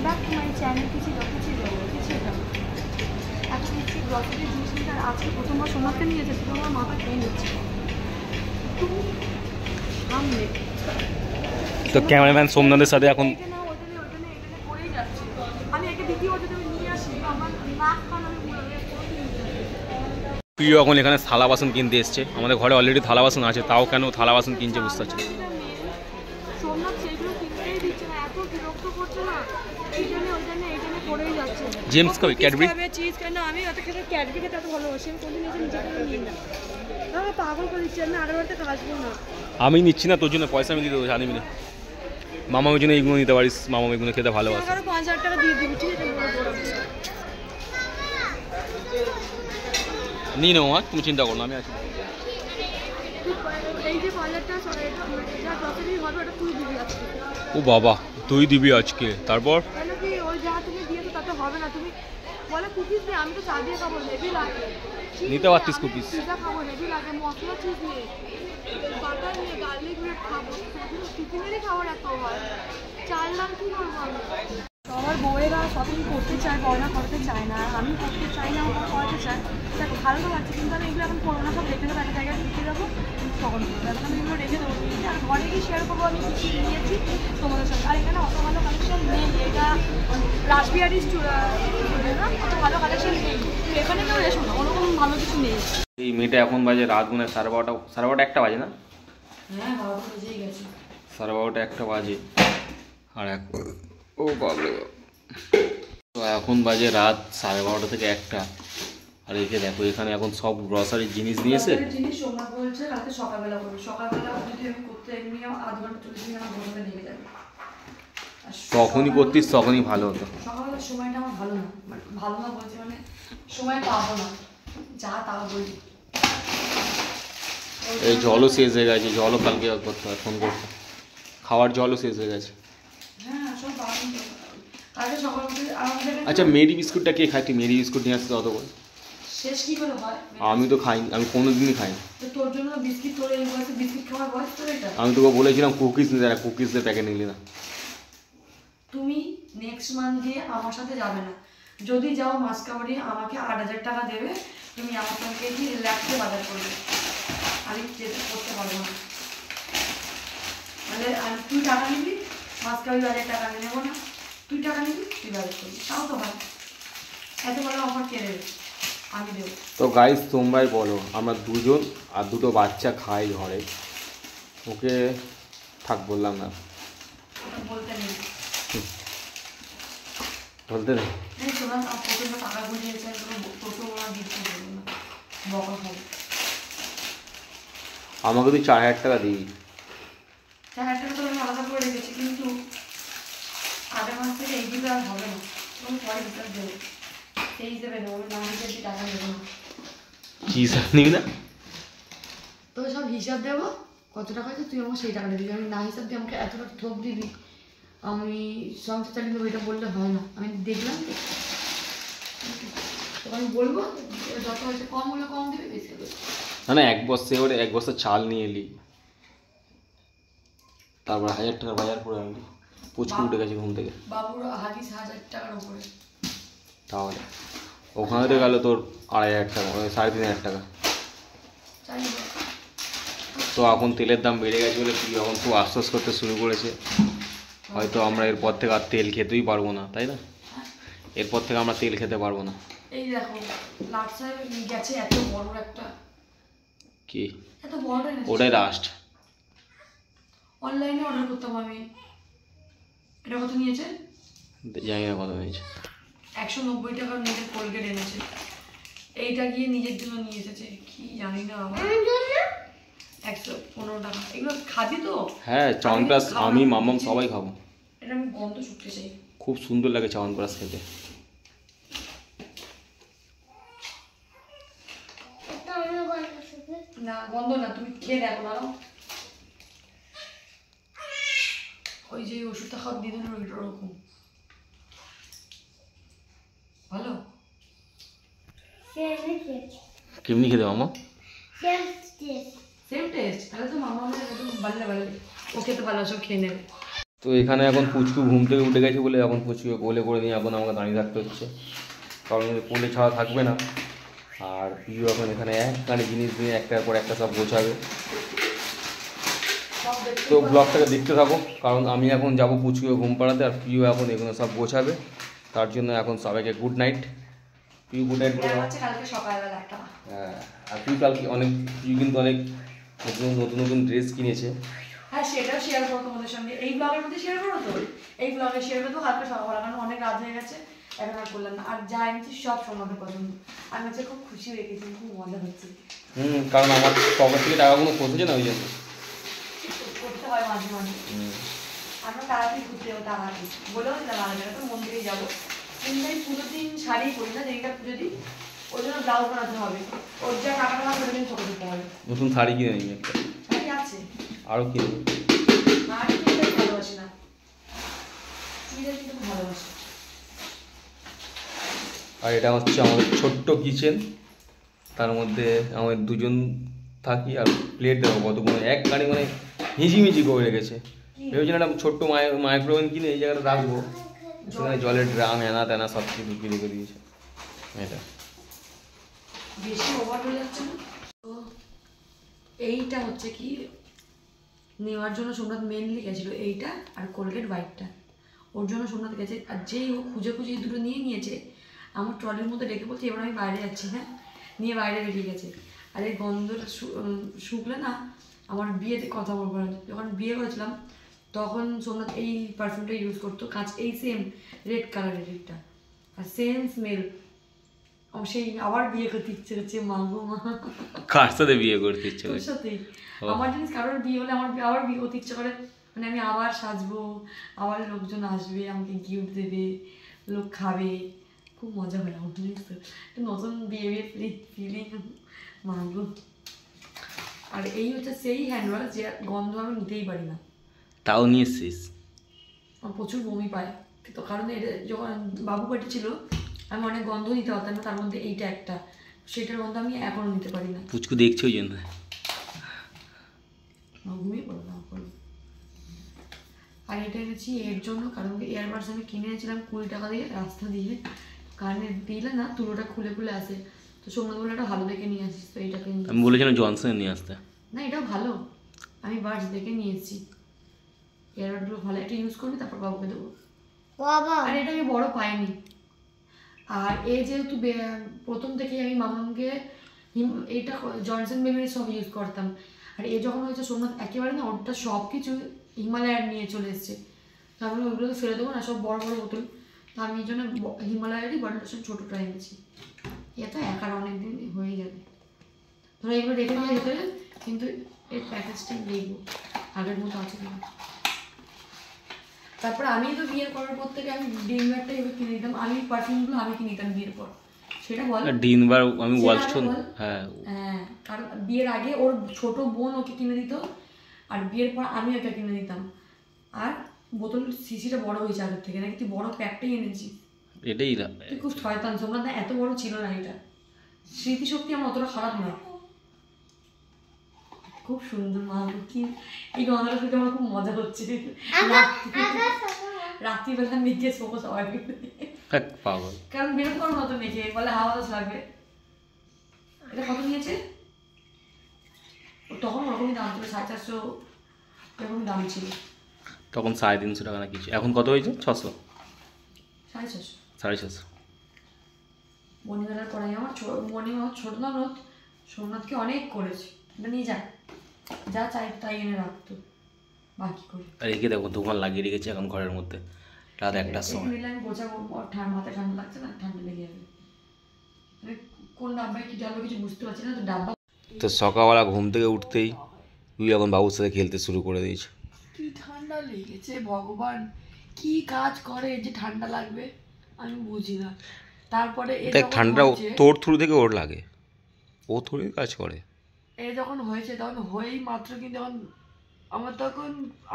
Back to my channel किसी এত কিছু গ্রসারি জিনিস নিয়ে আজকে প্রথমবার সোনাকে নিয়েছে, তোমার মাথা খেয়ে নিচ্ছে সামনে। তো ক্যামেরাম্যান সোমনাথের সাথে এখন করেই যাচ্ছে। আমি একে দ্বিতীয় যদি আমি নিয়ে আসি আমার নাক কান আমি প্রিয় এখন এখানে থালা বাসন কিনতে এসছে। আমাদের ঘরে অলরেডি থালা বাসন আছে, তাও কেন থালা বাসন কিনছে বুঝতে পারছি। সোমনাথ সেইগুলো কিনতেই দিচ্ছে না, এত বিরক্ত করছে না, এই জন্য ওই জন্য এই জন্য করেই যাচ্ছে। জেমস খাবে ক্যাডবেরি, চিজ কেন আমি অত খেতে ক্যাডবেরি খেতে এত ভালোবাসি, আমি কোনদিন এসে নিজে থেকে নিই না। না পাগল করে দিচ্ছি, আমি আরো বাড়িতে আসবো না। আমি নিচ্ছি না, তোর জন্য পয়সা আমি দিয়ে দেবো, জানি না মামা ওই জন্য এইগুলো নিতে পারিস, মামা এগুলো খেতে ভালোবাসে। 5,000 টাকা দিয়ে দিবি, ঠিক আছে? নিয়ে নেবো মা, তুমি চিন্তা করো না, আমি আছি। এই যে 5,000 টাকা যা গ্রসারি হবে ওটা তুই দিবি আজকে। ও বাবা, তুই দিবি আজকে? তারপর কেন কি ওই যা তুমি দিয়েছো তাতে হবে না? তুমি বলে কুকিজ দিয়ে, আমি তো চা দিয়ে খাবো, হেভি লাগে। নিতে পারতিস কুকিজ, পিজা খাবো, হেভি লাগে, মশলা চিজ নিয়ে বাটার নিয়ে গার্লিক ব্রেড খাবো, টিফিনেরই খাবার এত হয়, চাইলাম কি করবো আমি? সবার বউয়েরা শপিং করতে চায়, গয়না করতে চায় না, আর আমি করতে চাই না, আমার করাতে চায়, দেখ ভালো তো লাগছে, কিন্তু আমি এগুলো এখন করবো না, সব রেখে দেবো, একটা জায়গায় ঢুকে যাবো, তখন এখন আমি এগুলো রেখে দেবো। আর ঘরে গিয়ে শেয়ার করবো আমি কিছু নিয়েছি তোমাদের সঙ্গে। আর এখানে অত ভালো কালেকশন নেই, এটা রাসবিহারি না, অত ভালো কালেকশন নেই, এখানে কেউ এসো না, ওরকম ভালো কিছু নেই। এই মেয়েটা এখন বাজে রাত মনে হয় 12:30 1টা বাজে না? হ্যাঁ, 12টা বেজেই গেছে, 12:30 1টা বাজে। আর ও বাবরে, তো এখন বাজে রাত 12:30 থেকে 1টা। আর একে দেখো এখানে এখন সব গ্রসারির জিনিস দিয়েছে। জিনিস সোমনাথ বলছে কালকে সকালবেলা করবো, সকালবেলা যদি আমি করতে এমনি আধ ঘন্টা 40 মিনিট আমার ঘন্টা লেগে যাবে। তখনই করতিস তখনই ভালো হতো। সকালবেলার সময়টা আমার ভালো না, ভালো না বলছি মানে সময় পাবো না, যা তাও বলি। এই জলও শেষ হয়ে গেছে, জলও কালকে করতে হয়, ফোন করতে, খাওয়ার জলও শেষ হয়ে গেছে। হ্যাঁ, সব কালকে সকাল আমাদের। আচ্ছা, মেরি বিস্কুটটা কে খায়? তুই মেরি বিস্কুট নিয়ে আসতে অত করে শেষ কি করে হয়? আমি তো খাই, আমি কোনোদিনই খাই না। তোর জন্য বিস্কিট, তোর এই বয়সে বিস্কিট খাওয়ার বয়স তোর এটা? আমি তোকে বলেছিলাম কুকিজ নিতে, কুকিজের প্যাকেট নিলি না। তুমি নেক্সট মান্থে আমার সাথে যাবে না, যদি যাও মাসকাবাড়ি আমাকে 8,000 টাকা দেবে, তুমি আমার সঙ্গে গিয়ে রিল্যাক্সে বাজার করবে, আমি যেতে করতে পারবো না। মানে তুই টাকা নিবি, মাসকাবাড়ি বাজার টাকা আমি নেবো না, তুই টাকা নিবি, তুই বাজার করবি, তাও তো হয়। এত বড় অফার কে দেবে? আমি দেবো। তো গাইস তোমরাই বলো, আমরা দুজন আর দুটো বাচ্চা খাই ঘরে, ওকে থাক বললাম না, বলতে নেই, বলতে নেই। প্রচন্ড টাকা বুঝিয়েছে, প্রচুর দিতে বলবো না, বকা খাবো। আমাকে তুই 4,000 টাকা দিবি। 4,000 টাকা তো আমি আলাদা করে রেখেছি, কিন্তু আগের মাস থেকে এই দিকে আর হবে না, তুমি পরে হিসাব দেবো, সেই হিসেবে দেবো, আমি না হিসেবে টাকা দেবো না। কি হিসাব নিবি না? তো সব হিসাব দেবো, কত টাকা আছে তুই আমাকে সেই টাকাটা দিবি, আমি না হিসাব দিয়ে আমাকে এতটা থোক দিবি, আমি সংসার চালিয়ে দেবো, এটা বললে হয় না। আমি দেখলাম তো আমি বলবো যত হয়েছে, কম হলে কম দিবি, বেশি হলে না, 1 বস্তা চাল নিয়ে এলি, তারপর 1,000 টাকা বাজার করে আনলি, পুচকু উঠে গেছে ঘুম থেকে। বাবুর হাদিস 1,000 টাকার উপরে, তাহলে ওখানে তো গেল তোর 2,500 টাকা, 3,500 টাকা। তো এখন তেলের দাম বেড়ে গেছে বলে তুই এখন খুব আশ্বাস করতে শুরু করেছে, হয়তো আমরা এরপর থেকে আর তেল খেতেই পারবো না, তাই না? এরপর থেকে আমরা তেল খেতে পারবো না। এই দেখো লাট সাহেব গেছে, এত বড় একটা, কি এত বড়, ওটাই লাস্ট। অনলাইনে অর্ডার করতাম আমি, এটা কত নিয়েছে জানি না কত নিয়েছে, 190 টাকার নিজের কোলগেট এনেছে, এইটা গিয়ে নিজের জন্য নিয়ে এসেছে, কি জানি না আমার 115 টাকা। এগুলো খাবি তো? হ্যাঁ, চ্যবনপ্রাশ আমি মামাম সবাই খাবো। এটা আমি গন্ধ শুকতে চাই, খুব সুন্দর লাগে চ্যবনপ্রাশ খেতে। না গন্ধ না, তুমি খেয়ে দেখো না, ওই যে ওষুধটা খাওয়া দিদির ওইটা ওরকম ভালো। কেমনি খেতে মামা? সেম টেস্ট, তাহলে তো মামা একদম বাল্লে বাল্লে, ও খেতে ভালো, সব খেয়ে নেবে। তো এখানে এখন পুচকু ঘুম থেকে উঠে গেছে বলে এখন পুচকুকে কোলে করে নিয়ে এখন আমাকে দাঁড়িয়ে থাকতে হচ্ছে, কারণ কোলে ছাড়া থাকবে না। আর পিউ এখন এখানে একখানে জিনিস নিয়ে একটার পর একটা সব গোছাবে। তো ব্লগটাকে দেখতে থাকো, কারণ আমি এখন যাবো পুচকুকে ঘুম পাড়াতে, আর পিউ এখন এগুলো সব গোছাবে। তার জন্য এখন সবাইকে good night. Piu good night বলে দাও। হ্যাঁ, আর পিউ কালকে পিউ কিন্তু অনেক নতুন নতুন ড্রেস কিনেছে। হ্যাঁ, সেটাও শেয়ার করো তোমাদের সঙ্গে। এই ব্লগের মধ্যে শেয়ার করো তো, এই ব্লগে শেয়ার করবো কালকে সকালবেলা, কারণ অনেক রাত হয়ে গেছে, এখন আর করলাম না। আর যা এনেছি সব সোনাদের পছন্দ, আমি হচ্ছে খুব খুশি হয়ে গেছি, খুব মজা হচ্ছে। কারণ আমার পকেট থেকে টাকাগুলো খসেছে না, ওই জন্য করতে হয় মাঝে মাঝে। আমরা তাড়াতাড়ি ঘুরতে যাবো, তাড়াতাড়ি বলেও ছিলাম আগে তো মন্দিরে যাবো, কিন্তু আমি পুজোর দিন শাড়ি পরি না, যেটা পুজো দিন ওর জন্য ব্লাউজ বানাতে হবে, ওর যা টাকা টাকা করে দিন ছোটো দিতে হবে। নতুন শাড়ি কিনে নিবি একটা? শাড়ি আছে, আরও কিনবি? শাড়ি কিনতে ভালোবাসি না, চুড়িদার কিনতে খুব ভালোবাসি। আর এটা হচ্ছে আমাদের ছোট্ট কিচেন, তার মধ্যে আমাদের দুজন থাকি। আর প্লেট দেবো কতগুলো, এক গাড়ি মানে হিজিমিজি করে রেখেছে। ভেবেছিলাম একটা ছোট্ট মাইক্রোওভেন কিনে এই জায়গাটা রাখবো, সেখানে জলের ড্রাম হেনা তেনা সব কিছু ঢুকিয়ে রেখে দিয়েছে। এটা বেশি ওভার হয়ে যাচ্ছে না তো। এইটা হচ্ছে কি নেওয়ার জন্য সোমনাথ মেনলি গেছিলো, এইটা আর কোলগেট হোয়াইটটা ওর জন্য সোমনাথ গেছে। আর যেই ও খুঁজে খুঁজে এই দুটো নিয়ে নিয়েছে, আমার ট্রলির মধ্যে রেখে বলছে এবার আমি বাইরে যাচ্ছি, হ্যাঁ নিয়ে বাইরে বেরিয়ে গেছে। আর এই গন্ধটা শুকলে না আমার বিয়েতে কথা বলবো না। যখন বিয়ে করেছিলাম তখন সোমনাথ এই পারফিউমটা ইউজ করতো, এই সেম রেড কালারের এটা, আর সেম স্মেল। সেই আবার বিয়ে করতে ইচ্ছে হচ্ছে, মা গো মা। কার সাথে বিয়ে করতে ইচ্ছে তোর সাথেই। আমার জিনিস কারোর বিয়ে হলে আমার আবার বিয়ে করতে ইচ্ছে করে, মানে আমি আবার সাজবো, আবার লোকজন আসবে, আমাকে গিফট দেবে, লোক খাবে, খুব মজা হয় আমার জিনিস তো। নতুন বিয়ে ফিলিং মা গো। আর এই হচ্ছে সেই হ্যান্ড ওয়াশ যে গন্ধ আমি নিতেই পারি না। তাও নিয়ে এসছিস? আমার প্রচুর বমি পায় তো, কারণ এটা যখন বাবু পেটে ছিল আমি অনেক গন্ধ নিতে পারতাম না, তার মধ্যে এইটা একটা, সেটার গন্ধ আমি এখনো নিতে পারি না। পুচকু দেখছে ওই জন্য ঘুমিয়ে পড়ো না পড়ো। আর এটা এনেছি এর জন্য, কারণ এয়ারবাডস আমি কিনে এনেছিলাম 20 টাকা দিয়ে রাস্তা দিয়ে, কারণে দিলে না তুলোটা খুলে খুলে আসে, তো সোমনাথ বলে একটা ভালো দেখে নিয়ে আসিস, তো এইটা কিনে। আমি বলেছিলাম জনসন নিয়ে আসতে। না এটাও ভালো, আমি বাডস দেখে নিয়ে এসেছি। এয়ারবাডগুলো ভালো, একটা ইউজ করবি তারপর বাবুকে দেবো। আর এটা আমি বড় পাইনি। আর এই যেহেতু প্রথম থেকেই আমি মামাকে এইটা জনসন বেবির সব ইউজ করতাম, আর এ যখন হয়েছে সোমনাথ একেবারে না ওটা সব কিছু হিমালয়ার নিয়ে চলে এসছে, তারপরে ওইগুলো তো ফেলে দেবো না, সব বড় বড় বোতল, তো আমি এই জন্য হিমালয়ারই বডি লোশন ছোটোটা এনেছি। এটা একার অনেকদিন হয়ে যাবে, ধরো এগুলো রেখে দিয়ে ভেতরে, কিন্তু এর প্যাকেজটাই দেখবো আগের মতো আছে কিনা। তারপর আমি তো বিয়ের করার পর থেকে আমি ডিনবারটা এবার কিনে দিতাম, আমি পারফিউমগুলো আমি কিনে দিতাম বিয়ের পর। সেটা বল ডিনবার আমি ওয়ালস্টোন। হ্যাঁ হ্যাঁ, কারণ বিয়ের আগে ওর ছোট বোন ওকে কিনে দিত, আর বিয়ের পর আমি ওকে কিনে দিতাম। আর বোতল সিসিটা বড় হয়েছে আগের থেকে, নাকি তুই বড় প্যাকটাই এনেছিস? এটাই তুই খুব শয়তান সোমনাথ, না এত বড় ছিল না এটা। স্মৃতিশক্তি আমার অতটা খারাপ না, খুব সুন্দর মা। কি এই গন্ধটা শুনতে আমার খুব মজা হচ্ছে। রাত্রিবেলা মেখে শোবো সবাই, কারণ বেরোতে পারবো না তো মেখে, বলে হাওয়া বাতাস লাগবে। এটা কত নিয়েছে? তখন ওরকমই দাম ছিল, 450 এরকম দাম ছিল তখন, 350 টাকা না কিছু। এখন কত হয়েছে? 600, 650, 650। মণিমেলার পড়াই আমার ছোট ননদ সোমনাথকে অনেক করেছে, এটা নিয়ে যা যা চাই তাই এনে রাখতো বাকি করে। আর একে দেখো দোকান লাগিয়ে রেখেছে এখন ঘরের মধ্যে, রাত 1টার সময়। আমি বোঝাবো, মাথায় ঠান্ডা লাগছে না, ঠান্ডা লেগে যাবে। কোন ডাব্বায় কি ডালবে কিছু বুঝতে পারছি না, তো ডাব্বা। তো সকালবেলা ঘুম থেকে উঠতেই তুই এখন বাবুর সাথে খেলতে শুরু করে দিয়েছে। কি ঠান্ডা লেগেছে ভগবান, কি কাজ করে যে ঠান্ডা লাগবে আমি বুঝি না। তারপরে ঠান্ডা তোর থ্রু থেকে ওর লাগে, ও থ্রু কাজ করে। এ যখন হয়েছে তখন হয়েই মাত্র, কিন্তু যখন আমার তখন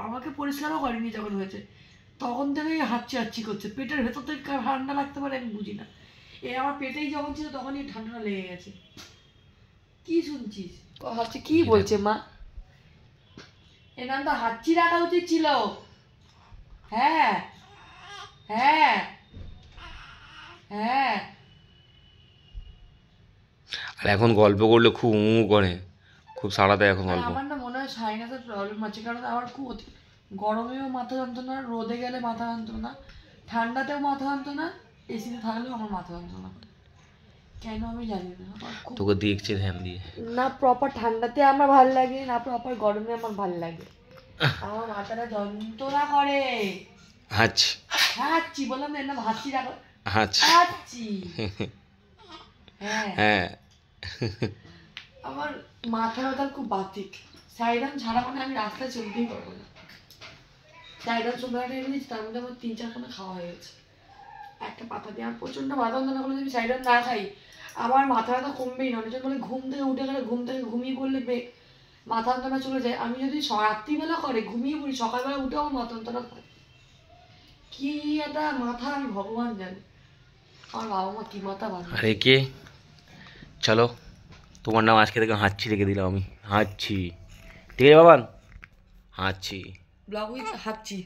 আমাকে পরিষ্কারও করেনি, যখন হয়েছে তখন থেকেই হাঁচি করছে, পেটের ভেতর থেকে ঠান্ডা লাগতে পারে আমি বুঝি না। এ আমার পেটেই যখন ছিল তখনই ঠান্ডা লেগে গেছে। কি শুনছিস? হাঁচি কি বলছে মা? এ নাম তো হাঁচি রাখা উচিত ছিল। হ্যাঁ হ্যাঁ হ্যাঁ। আর এখন গল্প করলে খুব করে, খুব সাড়া দেয় এখন গল্প। আমার না মনে হয় সাইনাসের প্রবলেম আছে, কারণ আমার খুব গরমেও মাথা যন্ত্রণা, রোদে গেলে মাথা যন্ত্রণা, ঠান্ডাতেও মাথা যন্ত্রণা, এসিতে থাকলেও আমার মাথা যন্ত্রণা করে। কেন আমি জানি না, আমার খুব তোকে দেখছে ধ্যান দিয়ে। না প্রপার ঠান্ডাতে আমার ভাল লাগে, না প্রপার গরমে আমার ভাল লাগে। আমার মাথাটা যন্ত্রণা করে। হাঁচি হাঁচি বললাম না, না হাঁচি রাখো, হাঁচি। হাঁচি। হ্যাঁ হ্যাঁ আমার মাথা ব্যথার খুব বাতিক। সাইডান ছাড়া মানে আমি রাস্তায় চলতেই পারবো না। সাইডান সুন্দরটা এনে দিয়েছি, তার মধ্যে আমার 3-4 খানা খাওয়া হয়ে গেছে। একটা পাতা দিয়ে আমার প্রচন্ড মাথা যন্ত্রণা করলে আমি সাইডান না খাই, আমার মাথা ব্যথা কমবেই না। অনেকজন বলে ঘুম থেকে উঠে গেলে, ঘুম থেকে ঘুমিয়ে পড়লে মাথা যন্ত্রণা চলে যায়। আমি যদি রাত্রিবেলা করে ঘুমিয়ে পড়ি, সকালবেলা উঠে আমার মাথা যন্ত্রণা থাকে। কি একটা মাথা, আমি ভগবান জানি। আমার বাবা মা কি মাথা বাঁধে। আরে কে, চলো তোমার নাম আজকে থেকে হাঁচি রেখে দিলাম আমি, হাঁচি। ঠিক আছে বাবান, হাঁচি। ব্লগ উইথ হাঁচি।